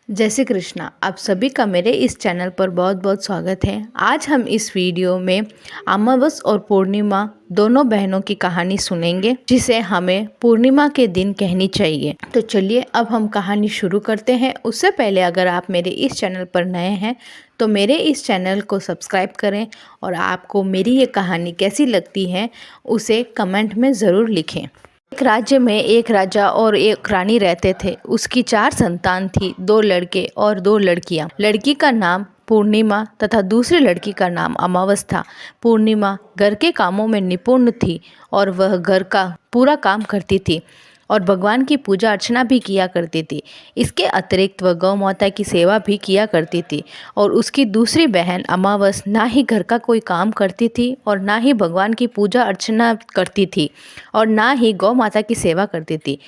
जय श्री कृष्णा। आप सभी का मेरे इस चैनल पर बहुत बहुत स्वागत है। आज हम इस वीडियो में अमावस और पूर्णिमा दोनों बहनों की कहानी सुनेंगे, जिसे हमें पूर्णिमा के दिन कहनी चाहिए। तो चलिए अब हम कहानी शुरू करते हैं। उससे पहले अगर आप मेरे इस चैनल पर नए हैं तो मेरे इस चैनल को सब्सक्राइब करें और आपको मेरी ये कहानी कैसी लगती है उसे कमेंट में ज़रूर लिखें। एक राज्य में एक राजा और एक रानी रहते थे। उसकी 4 संतान थी, 2 लड़के और 2 लड़कियां। लड़की का नाम पूर्णिमा तथा दूसरी लड़की का नाम अमावस था। पूर्णिमा घर के कामों में निपुण थी और वह घर का पूरा काम करती थी और भगवान की पूजा अर्चना भी किया करती थी। इसके अतिरिक्त वह गौ माता की सेवा भी किया करती थी। और उसकी दूसरी बहन अमावस ना ही घर का कोई काम करती थी और ना ही भगवान की पूजा अर्चना करती थी और ना ही गौ माता की सेवा करती थी।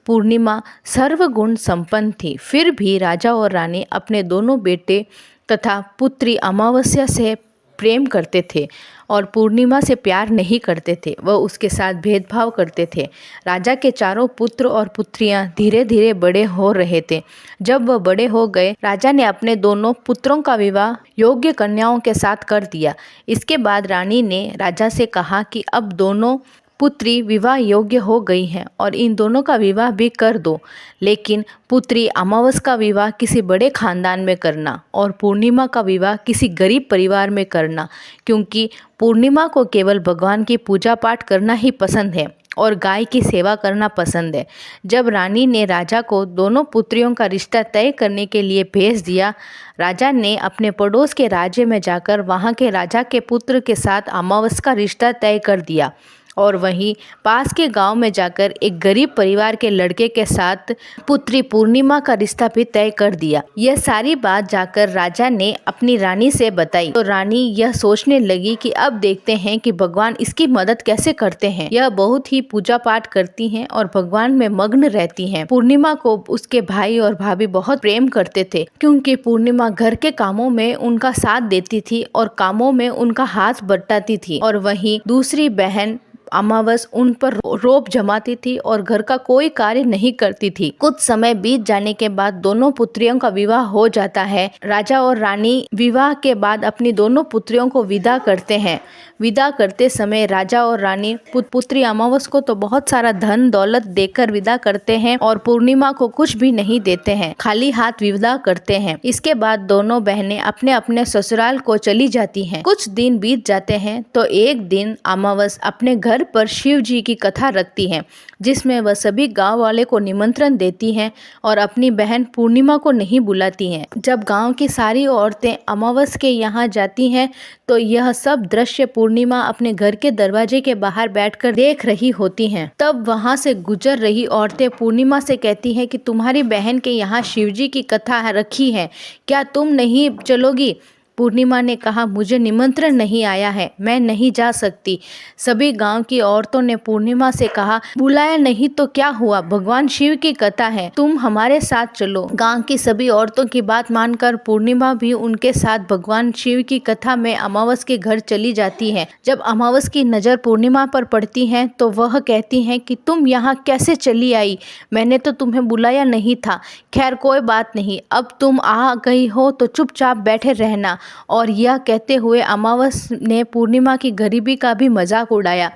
पूर्णिमा सर्वगुण संपन्न थी। फिर भी राजा और रानी अपने दोनों बेटे तथा पुत्री अमावस्या से प्रेम करते थे और पूर्णिमा से प्यार नहीं करते थे। वह उसके साथ भेदभाव करते थे। राजा के चारों पुत्र और पुत्रियां धीरे धीरे बड़े हो रहे थे। जब वह बड़े हो गए, राजा ने अपने दोनों पुत्रों का विवाह योग्य कन्याओं के साथ कर दिया। इसके बाद रानी ने राजा से कहा कि अब दोनों पुत्री विवाह योग्य हो गई हैं और इन दोनों का विवाह भी कर दो, लेकिन पुत्री अमावस का विवाह किसी बड़े खानदान में करना और पूर्णिमा का विवाह किसी गरीब परिवार में करना, क्योंकि पूर्णिमा को केवल भगवान की पूजा पाठ करना ही पसंद है और गाय की सेवा करना पसंद है। जब रानी ने राजा को दोनों पुत्रियों का रिश्ता तय करने के लिए भेज दिया, राजा ने अपने पड़ोस के राज्य में जाकर वहाँ के राजा के पुत्र के साथ अमावस का रिश्ता तय कर दिया और वहीं पास के गांव में जाकर एक गरीब परिवार के लड़के के साथ पुत्री पूर्णिमा का रिश्ता भी तय कर दिया। यह सारी बात जाकर राजा ने अपनी रानी से बताई तो रानी यह सोचने लगी कि अब देखते हैं कि भगवान इसकी मदद कैसे करते हैं। यह बहुत ही पूजा पाठ करती हैं और भगवान में मग्न रहती हैं। पूर्णिमा को उसके भाई और भाभी बहुत प्रेम करते थे, क्योंकि पूर्णिमा घर के कामों में उनका साथ देती थी और कामों में उनका हाथ बटाती थी और वहीं दूसरी बहन अमावस उन पर रोब जमाती थी और घर का कोई कार्य नहीं करती थी। कुछ समय बीत जाने के बाद दोनों पुत्रियों का विवाह हो जाता है। राजा और रानी विवाह के बाद अपनी दोनों पुत्रियों को विदा करते हैं। विदा करते समय राजा और रानी पुत्री अमावस को तो बहुत सारा धन दौलत देकर विदा करते हैं और पूर्णिमा को कुछ भी नहीं देते हैं, खाली हाथ विदा करते हैं। इसके बाद दोनों बहनें अपने अपने ससुराल को चली जाती हैं। कुछ दिन बीत जाते हैं तो एक दिन अमावस अपने घर पर शिव जी की कथा रखती हैं, जिसमें वह सभी गांव वाले को निमंत्रण देती हैं और अपनी बहन पूर्णिमा को नहीं बुलाती हैं। जब गांव की सारी औरतें अमावस के यहाँ जाती हैं तो यह सब दृश्य पूर्णिमा अपने घर के दरवाजे के बाहर बैठकर देख रही होती हैं। तब वहां से गुजर रही औरतें पूर्णिमा से कहती हैं कि तुम्हारी बहन के यहाँ शिवजी की कथा रखी है, क्या तुम नहीं चलोगी? पूर्णिमा ने कहा, मुझे निमंत्रण नहीं आया है, मैं नहीं जा सकती। सभी गांव की औरतों ने पूर्णिमा से कहा, बुलाया नहीं तो क्या हुआ, भगवान शिव की कथा है, तुम हमारे साथ चलो। गांव की सभी औरतों की बात मानकर पूर्णिमा भी उनके साथ भगवान शिव की कथा में अमावस के घर चली जाती है। जब अमावस की नज़र पूर्णिमा पर पड़ती है तो वह कहती हैं कि तुम यहाँ कैसे चली आई, मैंने तो तुम्हें बुलाया नहीं था। खैर कोई बात नहीं, अब तुम आ गई हो तो चुपचाप बैठे रहना। और यह कहते हुए अमावस ने पूर्णिमा की गरीबी का भी मजाक उड़ाया।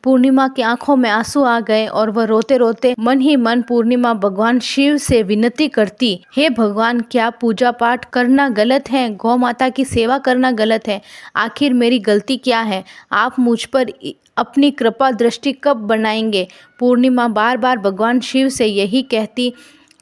पूर्णिमा की आंखों में आंसू आ गए और वह रोते रोते मन ही मन पूर्णिमा भगवान शिव से विनती करती, हे भगवान, क्या पूजा पाठ करना गलत है, गौ माता की सेवा करना गलत है? आखिर मेरी गलती क्या है? आप मुझ पर अपनी कृपा दृष्टि कब बनाएंगे? पूर्णिमा बार बार भगवान शिव से यही कहती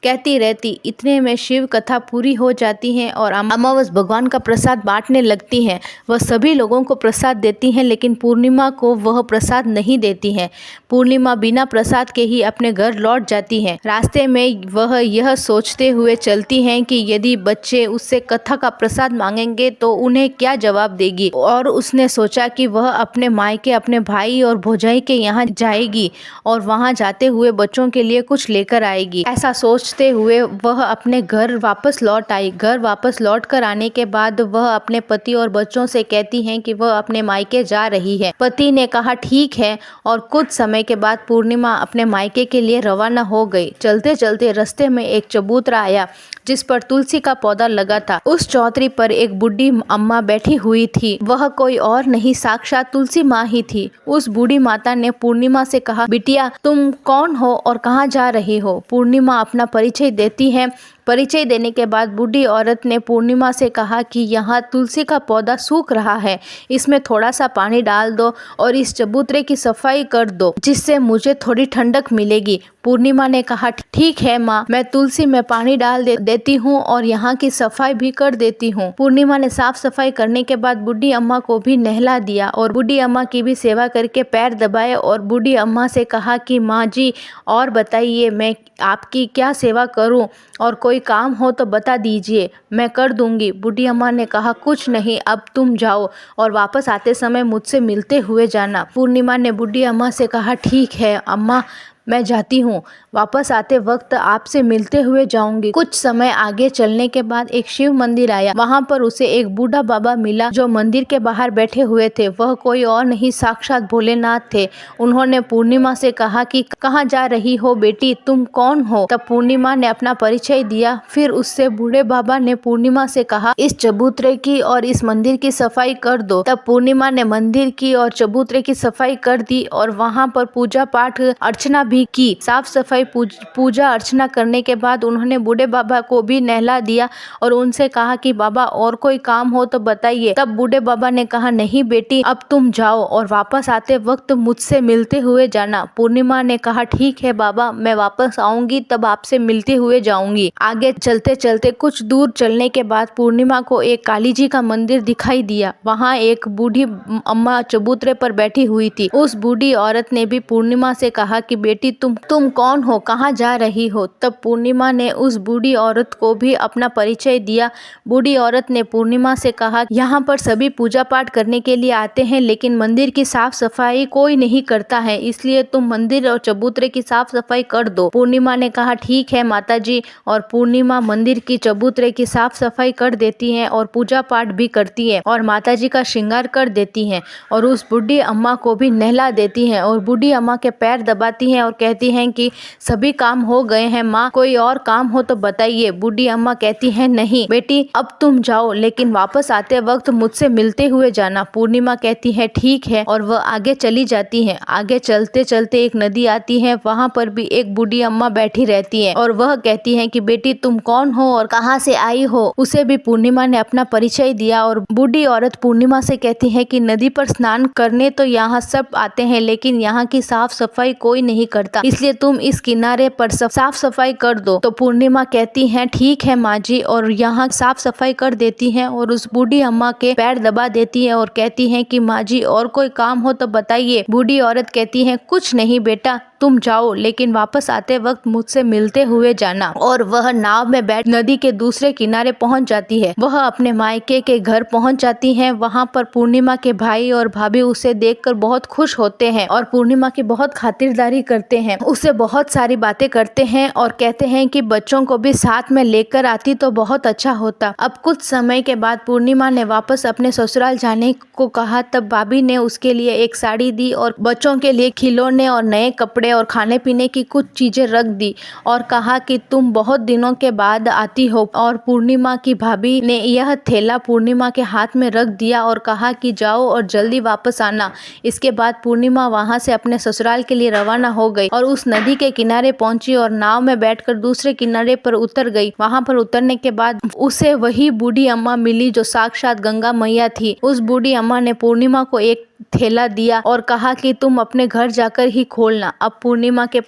रहती। इतने में शिव कथा पूरी हो जाती है और अमावस भगवान का प्रसाद बांटने लगती हैं। वह सभी लोगों को प्रसाद देती हैं, लेकिन पूर्णिमा को वह प्रसाद नहीं देती हैं। पूर्णिमा बिना प्रसाद के ही अपने घर लौट जाती हैं। रास्ते में वह यह सोचते हुए चलती हैं कि यदि बच्चे उससे कथा का प्रसाद मांगेंगे तो उन्हें क्या जवाब देगी। और उसने सोचा कि वह अपने मायके, अपने भाई और भौजाई के यहाँ जाएगी और वहाँ जाते हुए बच्चों के लिए कुछ लेकर आएगी। ऐसा सोचते सोचते हुए वह अपने घर वापस लौट आई। घर वापस लौट कर आने के बाद वह अपने पति और बच्चों से कहती हैं कि वह अपने मायके जा रही है। पति ने कहा ठीक है, और कुछ समय के बाद पूर्णिमा अपने मायके के लिए रवाना हो गई। चलते चलते रास्ते में एक चबूतरा आया जिस पर तुलसी का पौधा लगा था। उस चौतरी पर एक बूढ़ी अम्मा बैठी हुई थी। वह कोई और नहीं, साक्षात तुलसी माँ ही थी। उस बूढ़ी माता ने पूर्णिमा से कहा, बिटिया तुम कौन हो और कहाँ जा रही हो? पूर्णिमा अपना परिचय देती है। परिचय देने के बाद बूढ़ी औरत ने पूर्णिमा से कहा कि यहाँ तुलसी का पौधा सूख रहा है, इसमें थोड़ा सा पानी डाल दो और इस चबूतरे की सफाई कर दो, जिससे मुझे थोड़ी ठंडक मिलेगी। पूर्णिमा ने कहा ठीक है माँ, मैं तुलसी में पानी डाल देती हूँ और यहाँ की सफाई भी कर देती हूँ। पूर्णिमा ने साफ सफाई करने के बाद बूढ़ी अम्मा को भी नहला दिया और बूढ़ी अम्मा की भी सेवा करके पैर दबाए और बूढ़ी अम्मा से कहा कि माँ जी और बताइए, मैं आपकी क्या सेवा करूं और कोई काम हो तो बता दीजिए, मैं कर दूंगी। बूढ़ी अम्मा ने कहा कुछ नहीं, अब तुम जाओ और वापस आते समय मुझसे मिलते हुए जाना। पूर्णिमा ने बूढ़ी अम्मा से कहा ठीक है अम्मा, मैं जाती हूँ, वापस आते वक्त आपसे मिलते हुए जाऊंगी। कुछ समय आगे चलने के बाद एक शिव मंदिर आया। वहाँ पर उसे एक बूढ़ा बाबा मिला जो मंदिर के बाहर बैठे हुए थे। वह कोई और नहीं, साक्षात भोलेनाथ थे। उन्होंने पूर्णिमा से कहा कि कहाँ जा रही हो बेटी, तुम कौन हो? तब पूर्णिमा ने अपना परिचय दिया। फिर उससे बूढ़े बाबा ने पूर्णिमा से कहा इस चबूतरे की और इस मंदिर की सफाई कर दो। तब पूर्णिमा ने मंदिर की और चबूतरे की सफाई कर दी और वहाँ पर पूजा पाठ अर्चना भी की। साफ सफाई पूजा अर्चना करने के बाद उन्होंने बूढ़े बाबा को भी नहला दिया और उनसे कहा कि बाबा और कोई काम हो तो बताइए। तब बूढ़े बाबा ने कहा नहीं बेटी, अब तुम जाओ और वापस आते वक्त मुझसे मिलते हुए जाना। पूर्णिमा ने कहा ठीक है बाबा, मैं वापस आऊंगी तब आपसे मिलते हुए जाऊंगी। आगे चलते चलते कुछ दूर चलने के बाद पूर्णिमा को एक काली जी का मंदिर दिखाई दिया। वहाँ एक बूढ़ी अम्मा चबूतरे पर बैठी हुई थी। उस बूढ़ी औरत ने भी पूर्णिमा से कहा कि बेटी तुम कौन हो, कहाँ जा रही हो? तब पूर्णिमा ने उस बूढ़ी औरत को भी अपना परिचय दिया। बूढ़ी औरत ने पूर्णिमा से कहा यहाँ पर सभी पूजा पाठ करने के लिए आते हैं, लेकिन मंदिर की साफ सफाई कोई नहीं करता है, इसलिए तुम मंदिर और चबूतरे की साफ सफाई कर दो। पूर्णिमा ने कहा ठीक है माताजी, और पूर्णिमा मंदिर की चबूतरे की साफ सफाई कर देती है और पूजा पाठ भी करती है और माताजी का श्रृंगार कर देती है और उस बूढ़ी अम्मा को भी नहला देती है और बूढ़ी अम्मा के पैर दबाती है और कहती हैं कि सभी काम हो गए हैं माँ, कोई और काम हो तो बताइए। बूढ़ी अम्मा कहती हैं नहीं बेटी, अब तुम जाओ, लेकिन वापस आते वक्त मुझसे मिलते हुए जाना। पूर्णिमा कहती है ठीक है और वह आगे चली जाती है। आगे चलते चलते एक नदी आती है। वहाँ पर भी एक बूढ़ी अम्मा बैठी रहती है और वह कहती है कि बेटी तुम कौन हो और कहाँ से आई हो? उसे भी पूर्णिमा ने अपना परिचय दिया और बूढ़ी औरत पूर्णिमा से कहती है कि नदी पर स्नान करने तो यहाँ सब आते हैं, लेकिन यहाँ की साफ सफाई कोई नहीं करता, इसलिए तुम इस किनारे पर साफ सफाई कर दो। तो पूर्णिमा कहती हैं ठीक है माँ जी, और यहाँ साफ सफाई कर देती हैं और उस बूढ़ी अम्मा के पैर दबा देती है और कहती हैं कि माँ जी और कोई काम हो तो बताइए। बूढ़ी औरत कहती है कुछ नहीं बेटा, तुम जाओ, लेकिन वापस आते वक्त मुझसे मिलते हुए जाना। और वह नाव में बैठ नदी के दूसरे किनारे पहुंच जाती है। वह अपने मायके के घर पहुंच जाती है। वहां पर पूर्णिमा के भाई और भाभी उसे देखकर बहुत खुश होते हैं और पूर्णिमा की बहुत खातिरदारी करते हैं, उसे बहुत सारी बातें करते हैं और कहते हैं कि बच्चों को भी साथ में लेकर आती तो बहुत अच्छा होता। अब कुछ समय के बाद पूर्णिमा ने वापस अपने ससुराल जाने को कहा। तब भाभी ने उसके लिए एक साड़ी दी और बच्चों के लिए खिलौने और नए कपड़े और खाने पीने की कुछ चीजें रख दी और कहा कि तुम बहुत दिनों के बाद आती हो। और पूर्णिमा की भाभी ने यह थैला पूर्णिमा के हाथ में रख दिया और कहा कि जाओ और जल्दी वापस आना। इसके बाद पूर्णिमा वहां से अपने ससुराल के लिए रवाना हो गई और उस नदी के किनारे पहुंची और नाव में बैठकर दूसरे किनारे पर उतर गई। वहां पर उतरने के बाद उसे वही बूढ़ी अम्मा मिली जो साक्षात गंगा मैया थी। उस बूढ़ी अम्मा ने पूर्णिमा को एक थैला दिया और कहा कि तुम अपने घर जाकर ही खोलना। अब पूर्णिमा के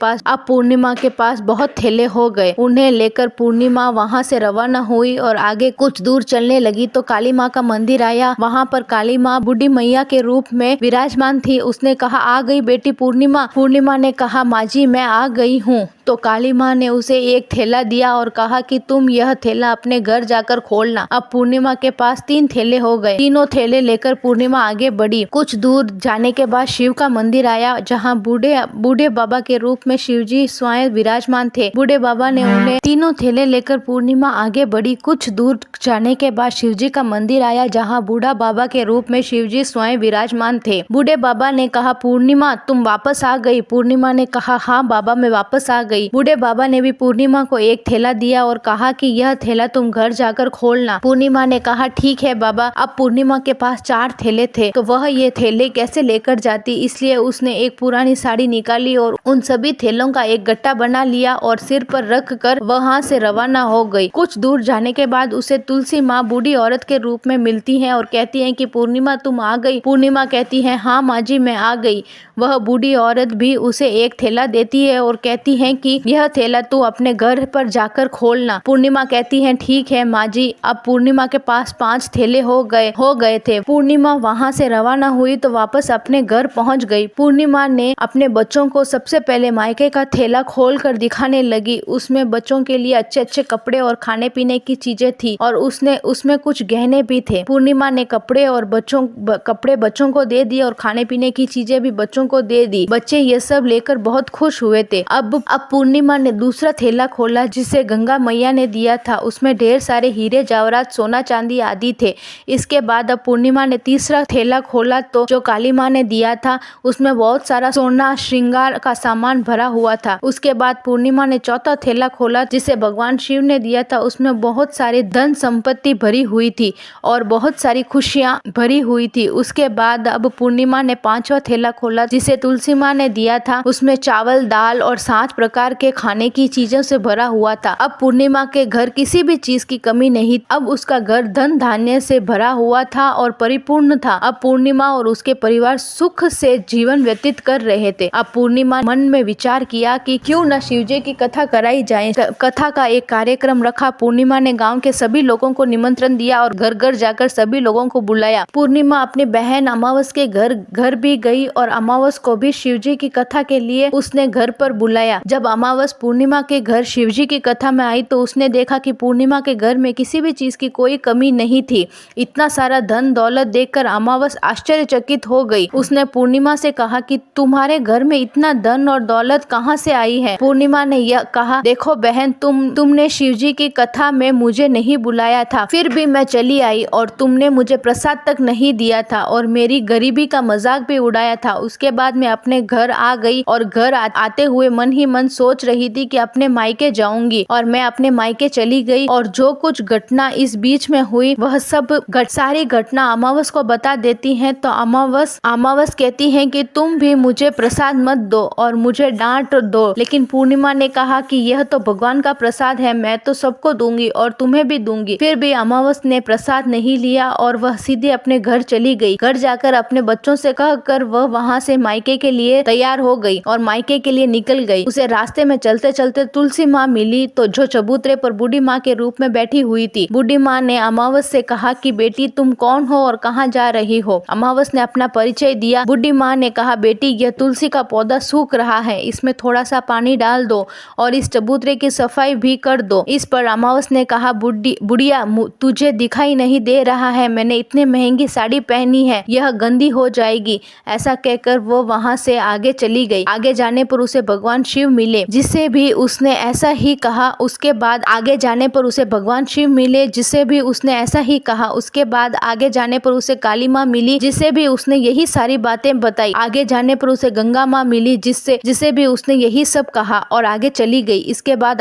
पास बहुत थैले हो गए। उन्हें लेकर पूर्णिमा वहां से रवाना हुई और आगे कुछ दूर चलने लगी तो काली माँ का मंदिर आया। वहां पर काली माँ बूढ़ी मैया के रूप में विराजमान थी। उसने कहा आ गई बेटी पूर्णिमा। पूर्णिमा ने कहा माँ जी मैं आ गई हूँ। तो काली माँ ने उसे एक थैला दिया और कहा कि तुम यह थैला अपने घर जाकर खोलना। अब पूर्णिमा के पास 3 थैले हो गए। तीनों थैले लेकर पूर्णिमा आगे बढ़ी। कुछ दूर जाने के बाद शिव का मंदिर आया, जहाँ बूढ़े बाबा के रूप में शिवजी स्वयं विराजमान थे। बूढ़े बाबा ने उन्हें तीनों थैले लेकर पूर्णिमा आगे बढ़ी। कुछ दूर जाने के बाद शिवजी का मंदिर आया, जहाँ बूढ़ा बाबा के रूप में शिवजी स्वयं विराजमान थे। बूढ़े बाबा ने कहा, पूर्णिमा तुम वापस आ गई। पूर्णिमा ने कहा, हाँ बाबा मैं वापस आ गई। बूढ़े बाबा ने भी पूर्णिमा को एक थैला दिया और कहा कि यह थैला तुम घर जाकर खोलना। पूर्णिमा ने कहा, ठीक है बाबा। अब पूर्णिमा के पास 4 थैले थे, तो वह ये थैले कैसे लेकर जाती, इसलिए उसने एक पुरानी साड़ी निकाली और उन सभी थैलों का एक गट्टा बना लिया और सिर पर रख कर वहाँ से रवाना हो गई। कुछ दूर जाने के बाद उसे तुलसी माँ बूढ़ी औरत के रूप में मिलती है और कहती है कि पूर्णिमा तुम आ गई। पूर्णिमा कहती है, हाँ माँ जी मैं आ गई। वह बूढ़ी औरत भी उसे एक थैला देती है और कहती है कि यह थैला तू अपने घर पर जाकर खोलना। पूर्णिमा कहती है, ठीक है माँ जी। अब पूर्णिमा के पास 5 थैले हो गए थे। पूर्णिमा वहाँ से रवाना हुई तो वापस अपने घर पहुँच गई। पूर्णिमा ने अपने बच्चों को सबसे पहले मायके का थैला खोल कर दिखाने लगी। उसमें बच्चों के लिए अच्छे अच्छे कपड़े और खाने पीने की चीजें थी और उसमें कुछ गहने भी थे। पूर्णिमा ने कपड़े बच्चों को दे दिए और खाने पीने की चीजें भी बच्चों को दे दी। बच्चे ये सब लेकर बहुत खुश हुए थे। अब पूर्णिमा ने दूसरा थैला खोला जिसे गंगा मैया ने दिया था। उसमें ढेर सारे हीरे जवाहरात सोना चांदी आदि थे। इसके बाद अब पूर्णिमा ने तीसरा थैला खोला तो जो काली माँ ने दिया था उसमें बहुत सारा सोना श्रृंगार का सामान भरा हुआ था। उसके बाद पूर्णिमा ने चौथा थैला खोला जिसे भगवान शिव ने दिया था। उसमें बहुत सारी धन संपत्ति भरी हुई थी और बहुत सारी खुशियां भरी हुई थी। उसके बाद अब पूर्णिमा ने 5वां थैला खोला जिसे तुलसी माँ ने दिया था। उसमें चावल दाल और 7 प्रकार के खाने की चीजों से भरा हुआ था। अब पूर्णिमा के घर किसी भी चीज की कमी नहीं। अब उसका घर धन धान्य से भरा हुआ था और परिपूर्ण था। अब पूर्णिमा और उसके परिवार सुख से जीवन व्यतीत कर रहे थे। अब पूर्णिमा मन में विचार किया कि क्यों न शिवजी की कथा कराई जाए। कथा का एक कार्यक्रम रखा। पूर्णिमा ने गांव के सभी लोगों को निमंत्रण दिया और घर घर जाकर सभी लोगों को बुलाया। पूर्णिमा अपनी बहन अमावस के घर भी गई और अमावस को भी शिवजी की कथा के लिए उसने घर पर बुलाया। जब अमावस पूर्णिमा के घर शिवजी की कथा में आई तो उसने देखा कि पूर्णिमा के घर में किसी भी चीज की कोई कमी नहीं थी। इतना सारा धन दौलत देखकर अमावस आश्चर्यचकित हो गई। उसने पूर्णिमा से कहा कि तुम्हारे घर में इतना धन और दौलत कहाँ से आई है। पूर्णिमा ने यह कहा, देखो बहन, तुमने शिवजी की कथा में मुझे नहीं बुलाया था, फिर भी मैं चली आई और तुमने मुझे प्रसाद तक नहीं दिया था और मेरी गरीबी का मजाक भी उड़ाया था। उसके बाद मैं अपने घर आ गई और घर आते हुए मन ही मन सोच रही थी कि अपने मायके जाऊंगी और मैं अपने मायके चली गई और जो कुछ घटना इस बीच में हुई वह सब सारी घटना अमावस को बता देती हैं। तो अमावस कहती है कि तुम भी मुझे प्रसाद मत दो और मुझे डांट दो। लेकिन पूर्णिमा ने कहा कि यह तो भगवान का प्रसाद है, मैं तो सबको दूंगी और तुम्हें भी दूंगी। फिर भी अमावस ने प्रसाद नहीं लिया और वह सीधे अपने घर चली गई। घर जाकर अपने बच्चों से कहकर वह वहां से मायके के लिए तैयार हो गई और मायके के लिए निकल गई। उसे रास्ते में चलते चलते तुलसी माँ मिली तो जो चबूतरे पर बूढ़ी माँ के रूप में बैठी हुई थी। बूढ़ी माँ ने अमावस से कहा कि बेटी तुम कौन हो और कहाँ जा रही हो। अमावस ने अपना परिचय दिया। बूढ़ी माँ ने कहा, बेटी यह तुलसी का पौधा सूख रहा है, इसमें थोड़ा सा पानी डाल दो और इस चबूतरे की सफाई भी कर दो। इस पर अमावस ने कहा, बुढ़िया तुझे दिखाई नहीं दे रहा है, मैंने इतनी महंगी साड़ी पहनी है, यह गंदी हो जाएगी। ऐसा कहकर वो वहाँ से आगे चली गई। आगे जाने पर उसे भगवान शिव मिले जिसे भी उसने ऐसा ही कहा। उसके बाद आगे जाने पर उसे भगवान शिव मिले जिसे भी उसने ऐसा ही कहा। उसके बाद आगे जाने पर उसे काली माँ मिली जिसे भी उसने यही सारी बातें बताई। आगे जाने पर उसे गंगा माँ मिली जिसे भी उसने यही सब कहा और आगे चली गई। इसके बाद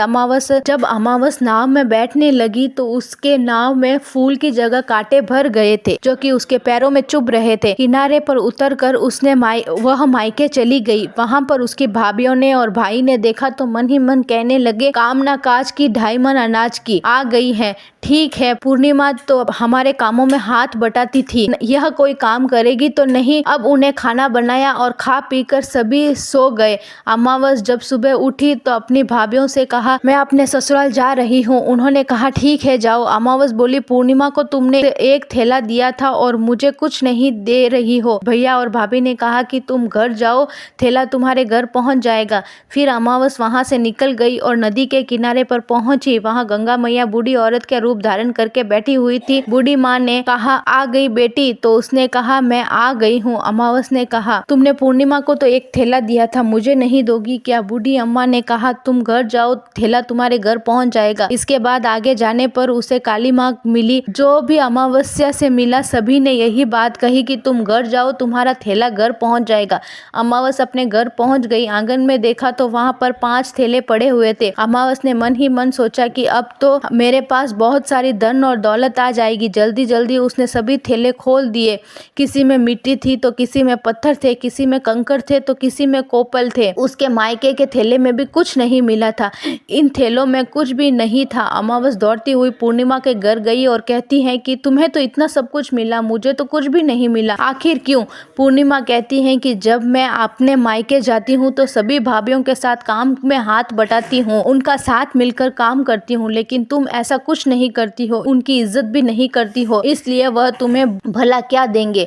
जब अमावस नाव में बैठने लगी तो उसके नाव में फूल की जगह कांटे भर गए थे जो कि उसके पैरों में चुभ रहे थे। किनारे पर उतरकर उसने वह मायके चली गई। वहां पर उसकी भाभीियों ने और भाई ने देखा तो मन ही मन कहने लगे, कामना काज की 2.5 मन अनाज की आ गई है। ठीक है, पूर्णिमा तो हमारे कामों में हाथ बटाती थी, यह कोई काम करेगी तो नहीं। अब उन्हें खाना बनाया और खा पीकर सभी सो गए। अमावस जब सुबह उठी तो अपनी भाभीियों से कहा, मैं अपने ससुराल जा रही हूँ। उन्होंने कहा, ठीक है जाओ। अमावस बोली, पूर्णिमा को तुमने एक थैला दिया था और मुझे कुछ नहीं दे रही हो। भैया और भाभी ने कहा कि तुम घर जाओ, थैला तुम्हारे घर पहुंच जाएगा। फिर अमावस वहां से निकल गई और नदी के किनारे पर पहुंची। वहां गंगा मैया बूढ़ी औरत के रूप धारण करके बैठी हुई थी। बूढ़ी माँ ने कहा, आ गई बेटी? तो उसने कहा, मैं आ गई हूँ। अमावस ने कहा, तुमने पूर्णिमा को तो एक थैला दिया था, मुझे नहीं दोगी क्या? बूढ़ी अम्मा ने कहा, तुम घर जाओ, थैला तुम्हारे घर पहुंच जाएगा। इसके बाद आगे जाने पर उसे काली माँ मिली। जो भी अमावस्या से मिला सभी ने यही बात कही कि तुम घर जाओ, तुम्हारा थैला घर पहुंच जाएगा। अमावस अपने घर पहुंच गई। आंगन में देखा तो वहां पर 5 थैले पड़े हुए थे। अमावस ने मन ही मन सोचा कि अब तो मेरे पास बहुत सारी धन और दौलत आ जाएगी। जल्दी जल्दी उसने सभी थैले खोल दिए। किसी में मिट्टी थी तो किसी में पत्थर थे, किसी में कंकड़ थे तो किसी में कोपल थे। उसके मायके के थैले में भी कुछ नहीं मिला था। इन थैलों में कुछ भी नहीं था। अमावस दौड़ती हुई पूर्णिमा के घर गई और कहती है कि तुम्हें तो इतना सब कुछ मिला, मुझे तो कुछ भी नहीं मिला, आखिर क्यों? पूर्णिमा कहती है कि जब मैं अपने मायके जाती हूँ तो सभी भाभीियों के साथ काम में हाथ बटाती हूँ, उनका साथ मिलकर काम करती हूँ, लेकिन तुम ऐसा कुछ नहीं करती हो, उनकी इज्जत भी नहीं करती हो, इसलिए वह तुम्हें भला क्या देंगे,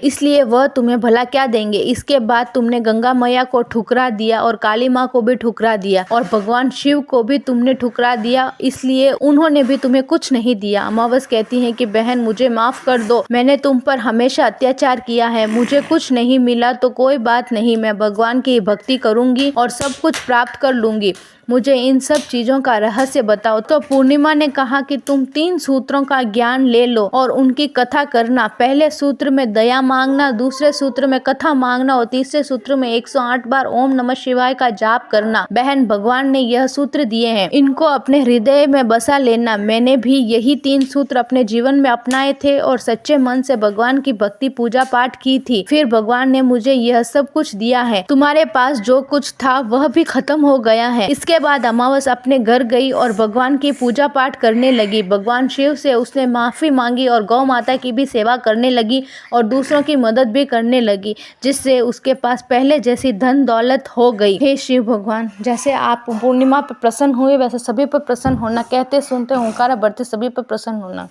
इसके बाद तुमने गंगा मैया को ठुकरा दिया और काली माँ को भी ठुकरा दिया और भगवान शिव को भी तुमने ठुकरा दिया, इसलिए उन्होंने भी तुम्हें कुछ नहीं दिया। अमावस कहती है कि बहन मुझे माफ कर दो, मैंने तुम पर हमेशा अत्याचार किया है, मुझे कुछ नहीं मिला तो कोई बात नहीं, मैं भगवान की भक्ति करूंगी और सब कुछ प्राप्त कर लूंगी, मुझे इन सब चीजों का रहस्य बताओ। तो पूर्णिमा ने कहा कि तुम 3 सूत्रों का ज्ञान ले लो और उनकी कथा करना। पहले सूत्र में दया मांगना, दूसरे सूत्र में कथा मांगना और तीसरे सूत्र में 108 बार ओम नमः शिवाय का जाप करना। बहन भगवान ने यह सूत्र दिए हैं, इनको अपने हृदय में बसा लेना। मैंने भी यही 3 सूत्र अपने जीवन में अपनाए थे और सच्चे मन से भगवान की भक्ति पूजा पाठ की थी, फिर भगवान ने मुझे यह सब कुछ दिया है। तुम्हारे पास जो कुछ था वह भी खत्म हो गया है। इसके बाद अमावस अपने घर गई और भगवान की पूजा पाठ करने लगी। भगवान शिव से उसने माफी मांगी और गौ माता की भी सेवा करने लगी और दूसरों की मदद भी करने लगी, जिससे उसके पास पहले जैसी धन दौलत हो गई। हे शिव भगवान, जैसे आप पूर्णिमा पर प्रसन्न हुए वैसे सभी पर प्रसन्न होना, कहते सुनते हुंकारा भरते सभी पर प्रसन्न होना।